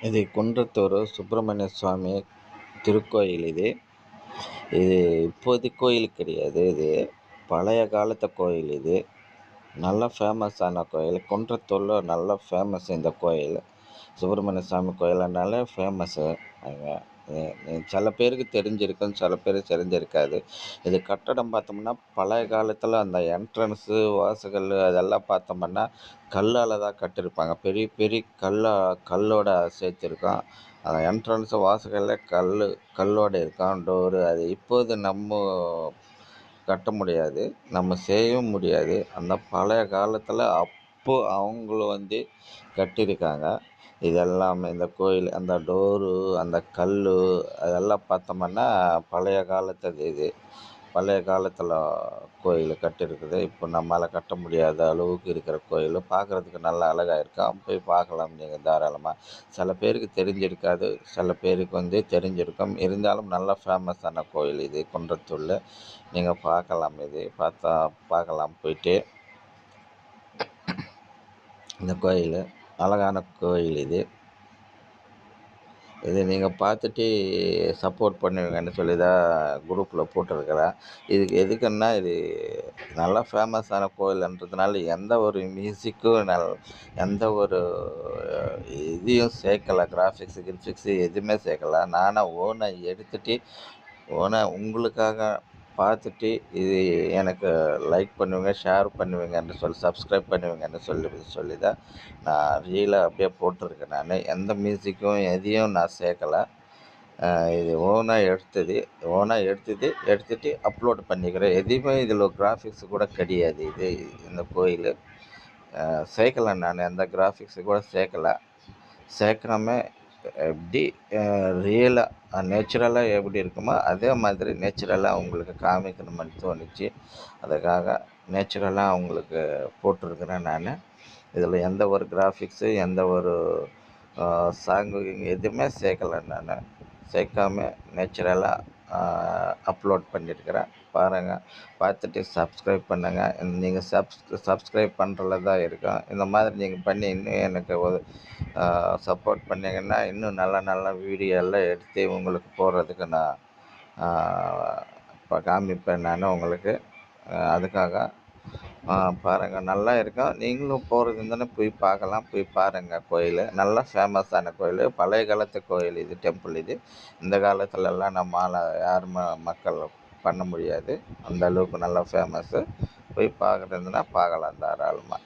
இது குன்றத்தூர் சுப்பிரமணிய சுவாமி திருக்கோயில் இது. இது இப்போதைய கோயில் கிடையாது. இது பழைய காலத்து கோயில் இது. நல்ல ஃபேமஸான கோயில். குன்றத்தூரில் நல்ல ஃபேமஸ் இந்த கோயில். சுப்பிரமணிய சுவாமி கோயில்னாலே ஃபேமஸ்ஸு அங்கே. சில பேருக்கு தெரிஞ்சிருக்கும், சில பேருக்கு தெரிஞ்சிருக்காது. இது கட்டடம் பார்த்தோம்னா பழைய காலத்தில் அந்த என்ட்ரன்ஸு வாசகல் அதெல்லாம் பார்த்தோம்னா கல்லால் தான் கட்டியிருப்பாங்க. பெரிய பெரிய கல்லோட சேர்த்திருக்கோம். அந்த என்ட்ரன்ஸு வாசகல்ல கல்லோடு இருக்கும் டோரு. அது இப்போது நம்ம கட்ட முடியாது, நம்ம செய்யவும் முடியாது. அந்த பழைய காலத்தில் அப்போது அவங்களும் கட்டியிருக்காங்க. இதெல்லாமே இந்த கோயில் அந்த டோரு அந்த கல் அதெல்லாம் பார்த்தோம்னா பழைய காலத்தது இது. பழைய காலத்தில் கோயில் கட்டியிருக்குது. இப்போ நம்மளால் கட்ட முடியாத அளவுக்கு இருக்கிற கோயில். பார்க்குறதுக்கு நல்லா அழகாக இருக்கும். போய் பார்க்கலாம் நீங்கள் தாராளமாக. சில பேருக்கு தெரிஞ்சிருக்காது, சில பேருக்கு தெரிஞ்சிருக்கும். இருந்தாலும் நல்ல ஃபேமஸான கோயில் இது குன்றத்தூரில். நீங்கள் பார்க்கலாம். இது பார்க்கலாம் போயிட்டு. இந்த கோயில் அழகான கோயில் இது. இது நீங்கள் பார்த்துட்டு சப்போர்ட் பண்ணுவீங்கன்னு சொல்லி தான் குரூப்பில் போட்டிருக்கிறேன். இதுக்கு எதுக்குன்னா இது நல்லா ஃபேமஸான கோயில்ன்றதுனால எந்த ஒரு மியூசிக்கும் எந்த ஒரு இதையும் சேர்க்கலை. கிராஃபிக்ஸு எதுவுமே சேர்க்கலை. நானாக ஓனாக எடுத்துகிட்டு உங்களுக்காக பார்த்துட்டு இது எனக்கு லைக் பண்ணுவீங்க, ஷேர் பண்ணுவீங்கன்னு சப்ஸ்கிரைப் பண்ணுவீங்கன்னு சொல்லி தான் நான் ரீலாக அப்படியே போட்டிருக்கேன். நான் எந்த மியூசிக்கும் எதையும் நான் சேர்க்கலை. இது ஓனாக எடுத்துட்டு அப்லோட் பண்ணிக்கிறேன். எதுவுமே இதில் கிராஃபிக்ஸு கூட கிடையாது. இந்த கோயில் சேர்க்கலை. நான் எந்த கிராஃபிக்ஸு கூட சேர்க்காம எப்படி ரியலாக நேச்சுரலாக எப்படி இருக்குமோ அதே மாதிரி நேச்சுரலாக உங்களுக்கு காமிக்கணும்னு தோணுச்சு. அதுக்காக நேச்சுரலாக உங்களுக்கு போட்டிருக்கிறேன் நான். இதில் எந்த ஒரு கிராஃபிக்ஸு எந்த ஒரு சாங்கு எதுவுமே சேர்க்கலை. நான் சேர்க்காம நேச்சுரலாக அப்லோட் பண்ணியிருக்கிறேன். பாருங்கள், பார்த்துட்டு சப்ஸ்கிரைப் பண்ணுங்கள். நீங்கள் சப்ஸ்கிரைப் பண்ணுறதுல தான் இருக்கும். இந்த மாதிரி நீங்கள் பண்ணி இன்னும் எனக்கு சப்போர்ட் பண்ணிங்கன்னா இன்னும் நல்ல நல்ல வீடியோ எல்லாம் எடுத்து உங்களுக்கு போடுறதுக்கு நான் இப்போ காமிப்பேன் நான் உங்களுக்கு. அதுக்காக பாருங்கள், நல்லா இருக்கும். நீங்களும் போகிறது இருந்தானே போய் பார்க்கலாம். போய் பாருங்கள். கோயில் நல்லா ஃபேமஸான கோயில். பழைய காலத்து கோயில் இது, டெம்பிள் இது. இந்த காலத்துலலாம் நம்மால் யாரும் மக்கள் பண்ண முடியாது. அந்த அளவுக்கு நல்லா ஃபேமஸ்ஸு. போய் பார்க்குறதுன்னா பார்க்கலாம் தாராளமாக.